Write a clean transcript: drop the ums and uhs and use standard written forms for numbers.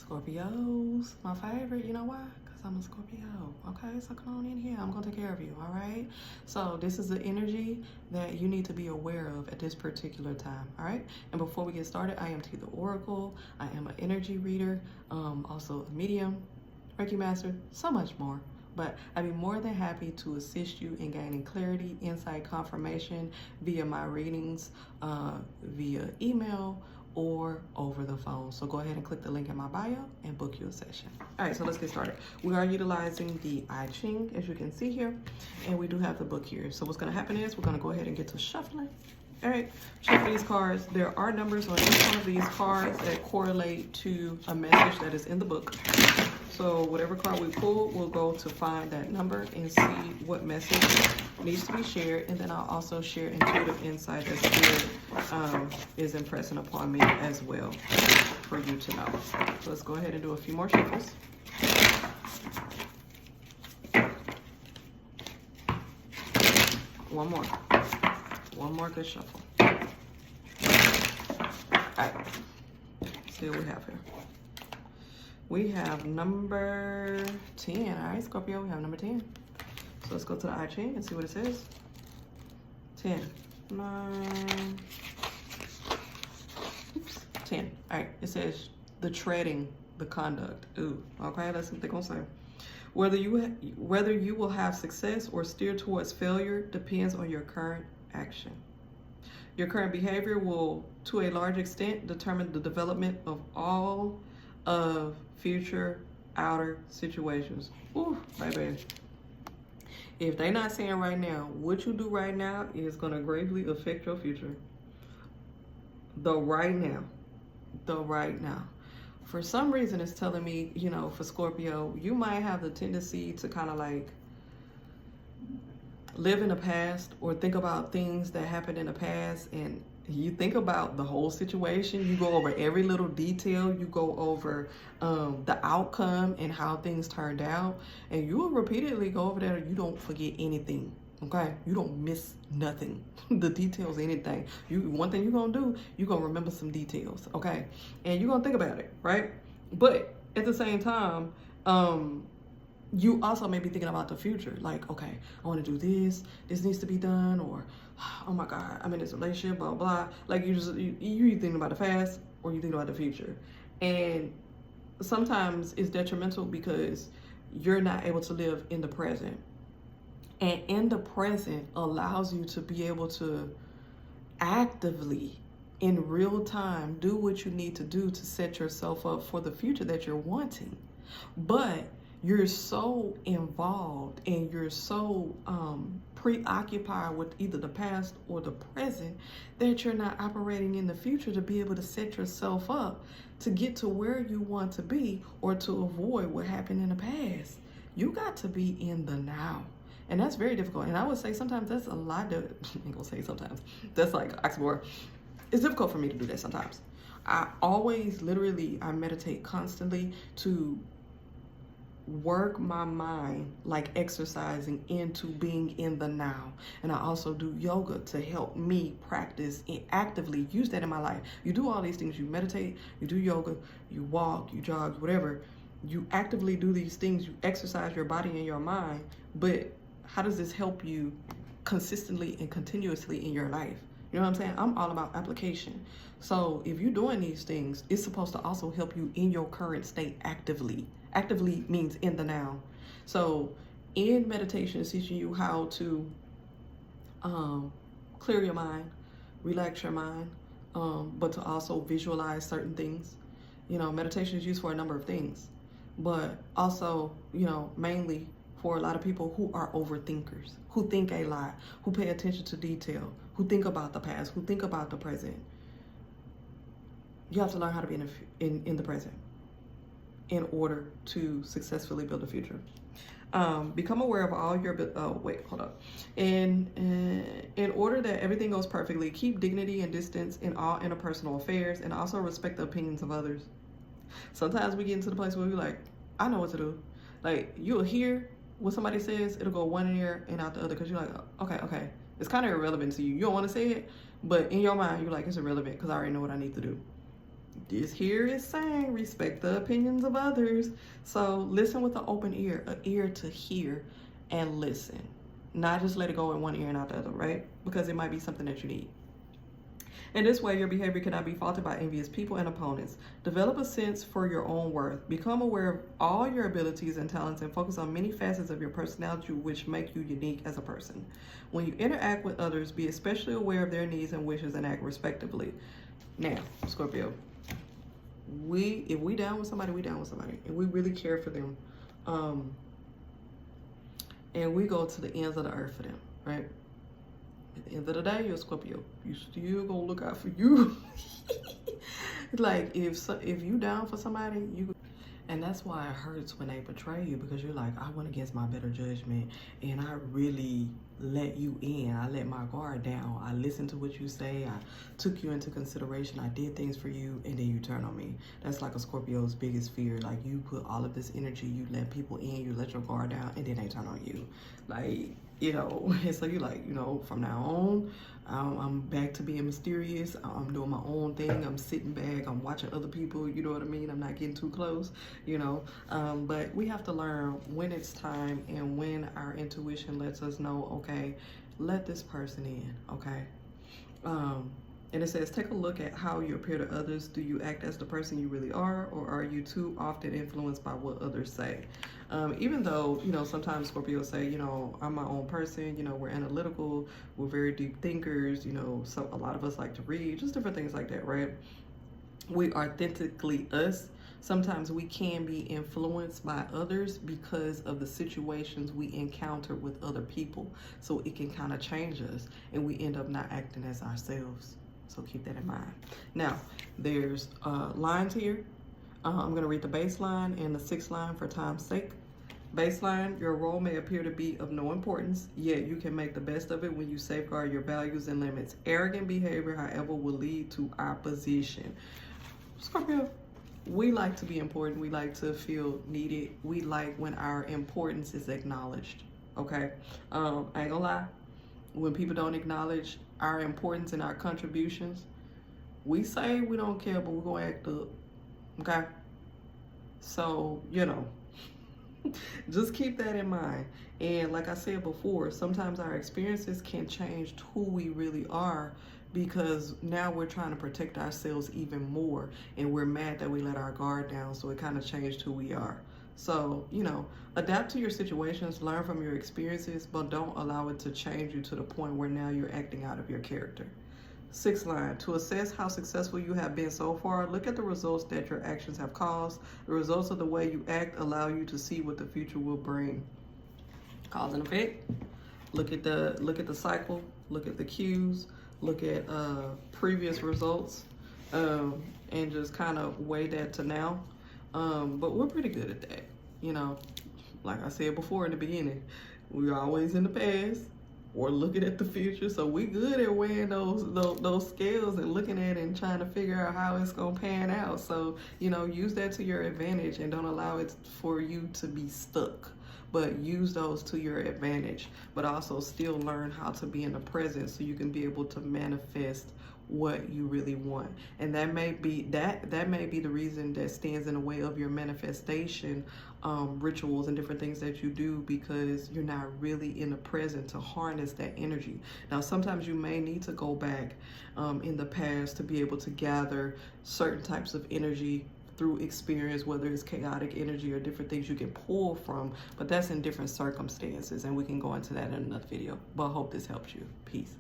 Scorpios, my favorite. You know why? Because I'm a Scorpio. Okay, so come on in here. I'm going to take care of you, all right? So this is the energy that you need to be aware of at this particular time, all right? And before we get started, I am T the Oracle. I am an energy reader, also a medium, Reiki master, so much more. But I'd be more than happy to assist you in gaining clarity, insight, confirmation via my readings, via email, or over the phone. So go ahead and click the link in my bio and book you a session. All right, so let's get started. We are utilizing the 𝐃𝐨𝐽, as you can see here, and we do have the book here. So what's gonna happen is we're gonna go ahead and get to shuffling. All right, shuffle these cards. There are numbers on each one of these cards that correlate to a message that is in the book. So whatever card we pull, we'll go to find that number and see what message needs to be shared. And then I'll also share intuitive insight that Spirit is impressing upon me as well for you to know. So let's go ahead and do a few more shuffles. One more good shuffle. All right, let's see what we have here. We have number 10. All right, Scorpio, we have number 10. So let's go to the 𝐃𝐨𝐽 and see what it says. 10, 9, oops, 10. All right, it says the treading, the conduct. Ooh, okay, that's what they're gonna say. Whether you will have success or steer towards failure depends on your current action. Your current behavior will, to a large extent, determine the development of all of future outer situations. Ooh, baby. If they're not saying right now, what you do right now is going to greatly affect your future. The right now. For some reason, it's telling me, you know, for Scorpio, you might have the tendency to kind of like live in the past or think about things that happened in the past, and you think about the whole situation. You go over every little detail. You go over the outcome and how things turned out, and you will repeatedly go over there. You don't forget anything, okay? You don't miss nothing. The details, anything. One thing you're gonna do, you're gonna remember some details, okay? And you're gonna think about it, right? But at the same time, you also may be thinking about the future. Like, okay, I want to do this. This needs to be done. Or, oh my God, I'm in this relationship, blah, blah. Like, you thinking about the past or you think about the future. And sometimes it's detrimental because you're not able to live in the present. And in the present allows you to be able to actively, in real time, do what you need to do to set yourself up for the future that you're wanting. But you're so involved and you're so preoccupied with either the past or the present that you're not operating in the future to be able to set yourself up to get to where you want to be or to avoid what happened in the past. You got to be in the now. And that's very difficult. And I would say sometimes that's a lot of, I ain't gonna say sometimes, that's like oxymoron. It's difficult for me to do that sometimes. I meditate constantly to work my mind like exercising into being in the now. And I also do yoga to help me practice and actively use that in my life. You do all these things. You meditate, you do yoga, you walk, you jog, whatever. You actively do these things. You exercise your body and your mind. But how does this help you consistently and continuously in your life? You know what I'm saying? I'm all about application. So if you're doing these things, it's supposed to also help you in your current state actively. Actively means in the now. So in meditation, it's teaching you how to clear your mind, relax your mind, but to also visualize certain things. You know, meditation is used for a number of things, but also, you know, mainly for a lot of people who are overthinkers, who think a lot, who pay attention to detail, who think about the past, who think about the present. You have to learn how to be in the present in order to successfully build a future. Become aware of all your, In order that everything goes perfectly, keep dignity and distance in all interpersonal affairs and also respect the opinions of others. Sometimes we get into the place where we're like, I know what to do. Like, you'll hear what somebody says, it'll go one ear and out the other because you're like, okay. It's kind of irrelevant to you. You don't want to say it, but in your mind, you're like, it's irrelevant because I already know what I need to do. This here is saying respect the opinions of others. So listen with an open ear, an ear to hear and listen. Not just let it go in one ear and out the other, right? Because it might be something that you need. In this way, your behavior cannot be faulted by envious people and opponents. Develop a sense for your own worth. Become aware of all your abilities and talents and focus on many facets of your personality which make you unique as a person. When you interact with others, be especially aware of their needs and wishes and act respectively. Now, Scorpio, if we down with somebody, we down with somebody. And we really care for them. And we go to the ends of the earth for them, right? At the end of the day, you're a Scorpio. You still gonna look out for you. Like if you down for somebody, you. And that's why it hurts when they betray you, because you're like, I went against my better judgment and I really let you in. I let my guard down. I listened to what you say. I took you into consideration. I did things for you, and then you turn on me. That's like a Scorpio's biggest fear. Like, you put all of this energy, you let people in, you let your guard down, and then they turn on you. Like, you know, and so you're like, you know, from now on, I'm back to being mysterious. I'm doing my own thing. I'm sitting back. I'm watching other people. You know what I mean? I'm not getting too close, you know. But we have to learn when it's time and when our intuition lets us know, okay, let this person in, okay? And it says, take a look at how you appear to others. Do you act as the person you really are, or are you too often influenced by what others say? Even though, you know, sometimes Scorpios say, you know, I'm my own person, you know, we're analytical, we're very deep thinkers, you know, so a lot of us like to read, just different things like that, right? We are authentically us. Sometimes we can be influenced by others because of the situations we encounter with other people. So it can kind of change us and we end up not acting as ourselves. So keep that in mind. Now, there's lines here. I'm going to read the baseline and the 6th line for time's sake. Baseline, your role may appear to be of no importance, yet you can make the best of it when you safeguard your values and limits. Arrogant behavior, however, will lead to opposition. Scorpio, we like to be important. We like to feel needed. We like when our importance is acknowledged, okay? I ain't gonna lie. When people don't acknowledge our importance and our contributions, we say we don't care, but we're gonna act up, okay? So, you know, just keep that in mind. And like I said before, sometimes our experiences can change who we really are, because now we're trying to protect ourselves even more, and we're mad that we let our guard down, so it kind of changed who we are. So, you know, adapt to your situations, learn from your experiences, but don't allow it to change you to the point where now you're acting out of your character. 6th line, to assess how successful you have been so far, look at the results that your actions have caused. The results of the way you act allow you to see what the future will bring. Cause and effect. Look at the cycle, look at the cues, look at previous results, and just kind of weigh that to now. But we're pretty good at that. You know, like I said before in the beginning, we're always in the past or looking at the future. So we good at weighing those scales and looking at it and trying to figure out how it's gonna pan out. So, you know, use that to your advantage and don't allow it for you to be stuck, but use those to your advantage, but also still learn how to be in the present so you can be able to manifest what you really want. And that may be the reason that stands in the way of your manifestation rituals and different things that you do, because you're not really in the present to harness that energy. Now, sometimes you may need to go back in the past to be able to gather certain types of energy through experience, whether it's chaotic energy or different things you can pull from, but that's in different circumstances, and we can go into that in another video. But I hope this helps you. Peace.